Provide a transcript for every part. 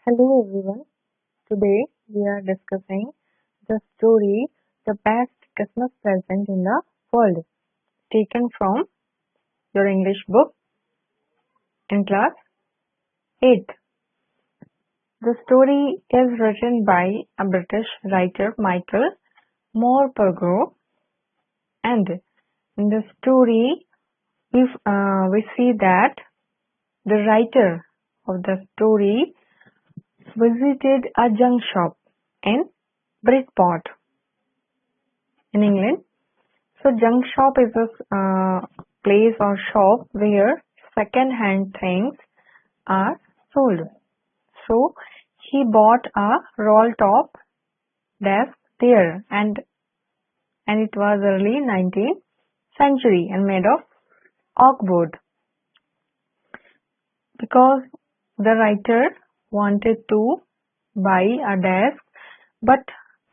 Hello everyone. Today we are discussing the story The Best Christmas Present in the World, taken from your English book in class 8. The story is written by a British writer Michael Morpurgo, and in the story we see that the writer of the story visited a junk shop in Bridport in England. So junk shop is a place or shop where second-hand things are sold. So he bought a roll-top desk there, and it was early 19th century and made of oak wood. Because the writer wanted to buy a desk, but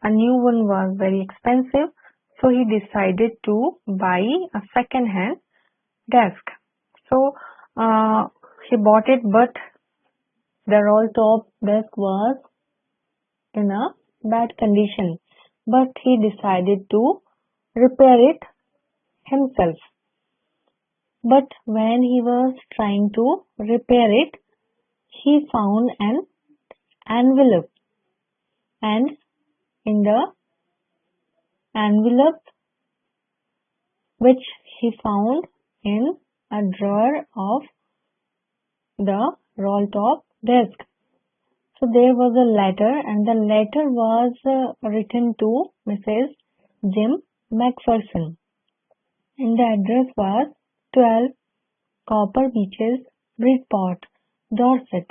a new one was very expensive, so he decided to buy a second-hand desk. So he bought it, but the roll-top desk was in a bad condition. But he decided to repair it himself. But when he was trying to repair it, he found an envelope, and in the envelope which he found in a drawer of the roll-top desk. So there was a letter, and the letter was written to Mrs. Jim Macpherson, and the address was 12 Copper Beeches, Bridport, Dorset.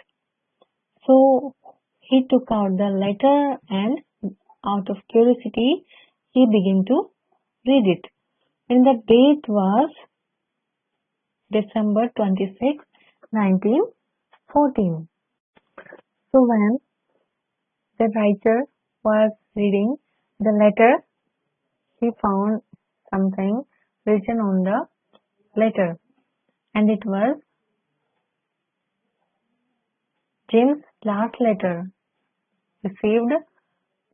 So he took out the letter, and out of curiosity he began to read it. And the date was December 26, 1914. So when the writer was reading the letter, he found something written on the letter, and it was Jim's last letter, received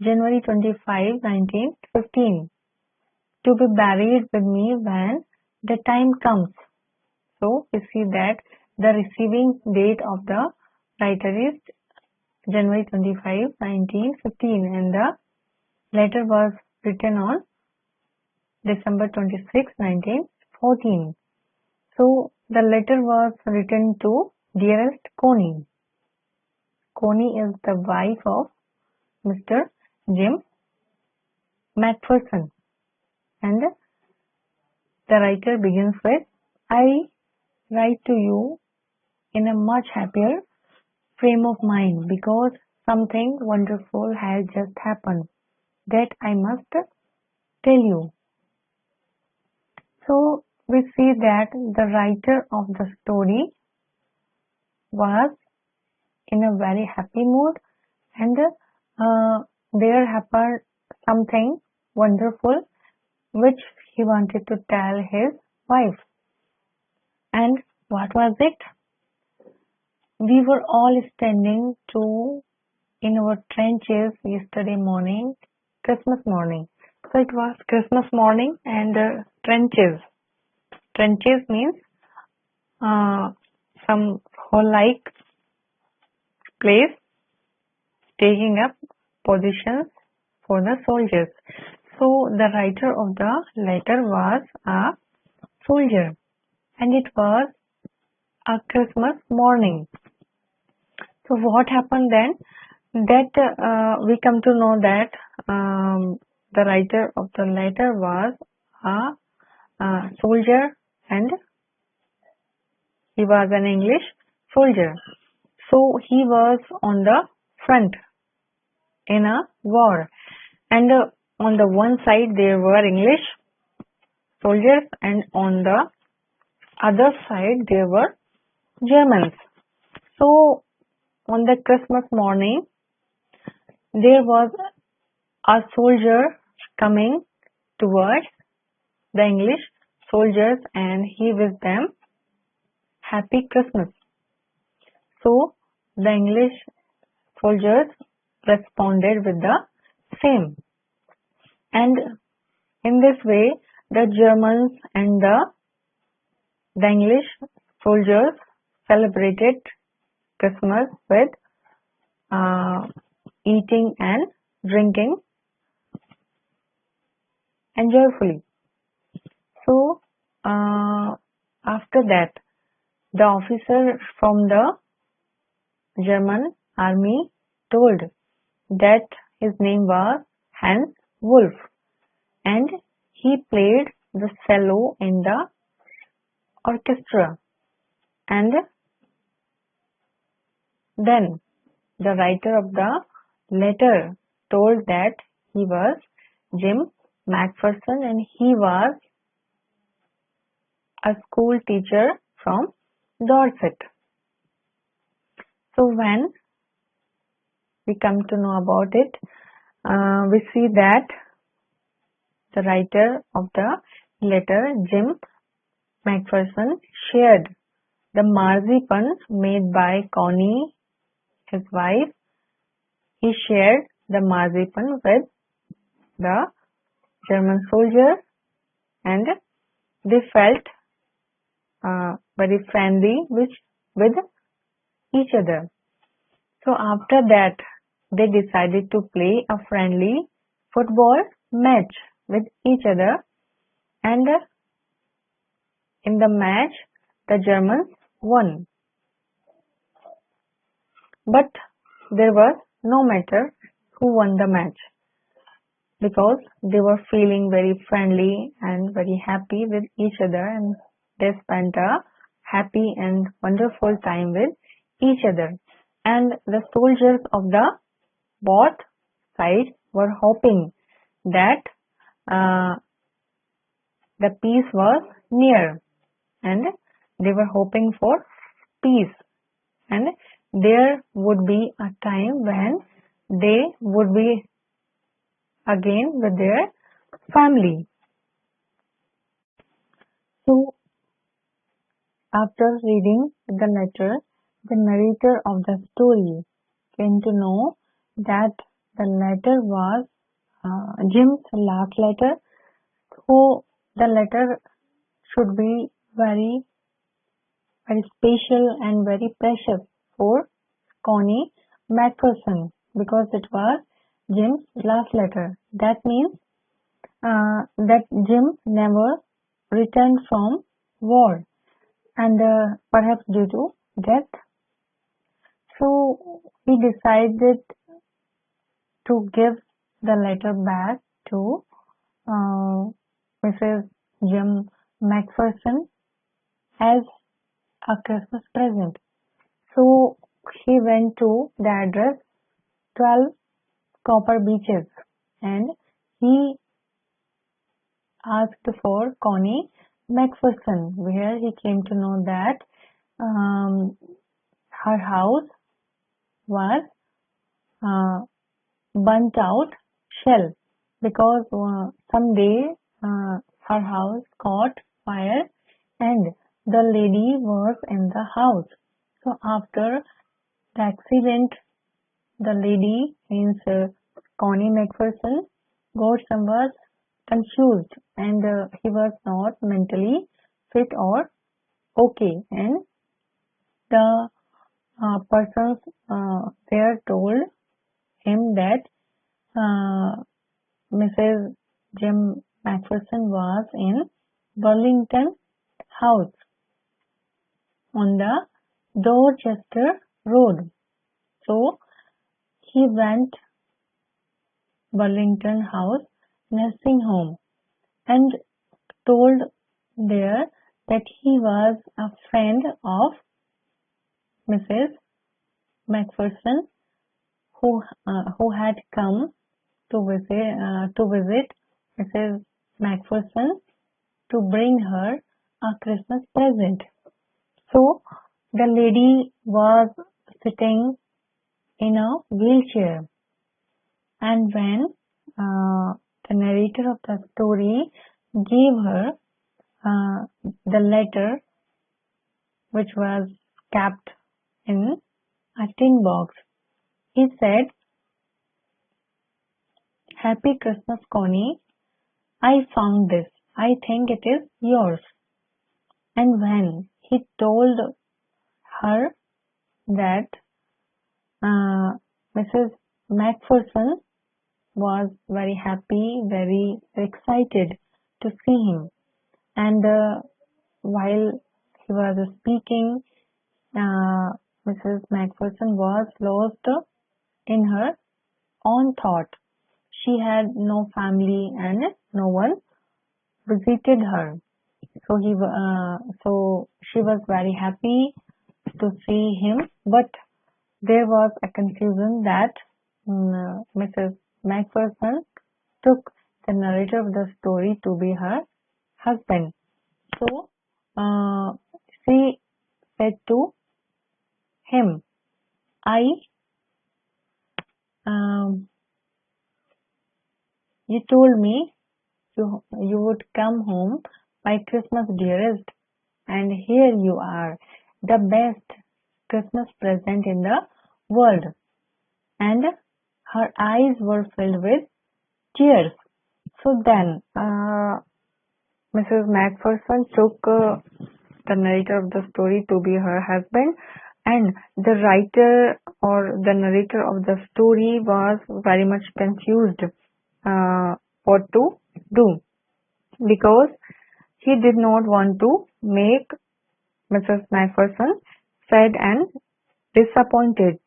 January 25, 1915, to be buried with me when the time comes. So we see that the receiving date of the writer is January 25, 1915, and the letter was written on December 26, 1914. So the letter was written to dearest Connie. Connie is the wife of Mr. Jim Macpherson, and the writer begins with, I write to you in a much happier frame of mind because something wonderful has just happened that I must tell you. So we see that the writer of the story was in a very happy mood, and there happened something wonderful which he wanted to tell his wife. And what was it? We were all standing in our trenches yesterday morning, Christmas morning. So it was Christmas morning, and trenches. Trenches means some hole-like place taking up positions for the soldiers. So the writer of the letter was a soldier, and it was a Christmas morning. So what happened then? That we come to know that the writer of the letter was a soldier, and he was an English soldier. So he was on the front in a war, and on the one side there were English soldiers, and on the other side there were Germans. So on the Christmas morning there was a soldier coming towards the English soldiers, and he wished them Happy Christmas. So the English soldiers responded with the same. And in this way, the Germans and the English soldiers celebrated Christmas with eating and drinking and joyfully. So after that, the officer from the German army told that his name was Hans Wolf, and he played the cello in the orchestra. And then the writer of the letter told that he was Jim Macpherson and he was a school teacher from Dorset. So when we come to know about it, we see that the writer of the letter, Jim Macpherson, shared the marzipan made by Connie, his wife. He shared the marzipan with the German soldiers, and they felt very friendly with each other. So after that, they decided to play a friendly football match with each other, and in the match, the Germans won. But there was no matter who won the match, because they were feeling very friendly and very happy with each other, and they spent a happy and wonderful time with each other. And the soldiers of the both sides were hoping that the peace was near, and they were hoping for peace, and there would be a time when they would be again with their family. So after reading the letter, the narrator of the story came to know that the letter was Jim's last letter, so the letter should be very, very special and very precious for Connie Macpherson, because it was Jim's last letter. That means that Jim never returned from war, and perhaps due to death. So he decided to give the letter back to Mrs. Jim Macpherson as a Christmas present. So he went to the address 12 Copper Beaches, and he asked for Connie Macpherson, where he came to know that her house was burnt out shell, because someday her house caught fire and the lady was in the house. So after the accident, the lady, means Connie Macpherson, got somewhat confused, and he was not mentally fit or okay, and the persons there told him that Mrs. Jim Macpherson was in Burlington House on the Dorchester Road. So he went Burlington House nursing home and told there that he was a friend of Mrs. Macpherson who had come to visit Mrs. Macpherson to bring her a Christmas present. So the lady was sitting in a wheelchair, and when the narrator of the story gave her the letter, which was kept in a tin box, he He said, "Happy Christmas, Connie. I found this. I think it is yours." And when he told her that Mrs. Macpherson was very happy, very excited to see him. And while he was speaking, Mrs. Macpherson was lost in her own thought. She had no family and no one visited her. So she was very happy to see him, but there was a confusion that Mrs. Macpherson took the narrator of the story to be her husband. So she said to him, "I, you told me you would come home by Christmas, dearest, and here you are, the best Christmas present in the world." And her eyes were filled with tears. So then, Mrs. Macpherson took the narrator of the story to be her husband, and the writer or the narrator of the story was very much confused what to do, because he did not want to make Mrs. Macpherson sad and disappointed.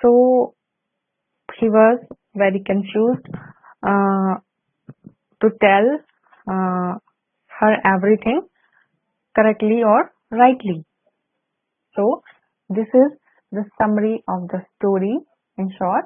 So he was very confused to tell her everything correctly or rightly. So this is the summary of the story in short.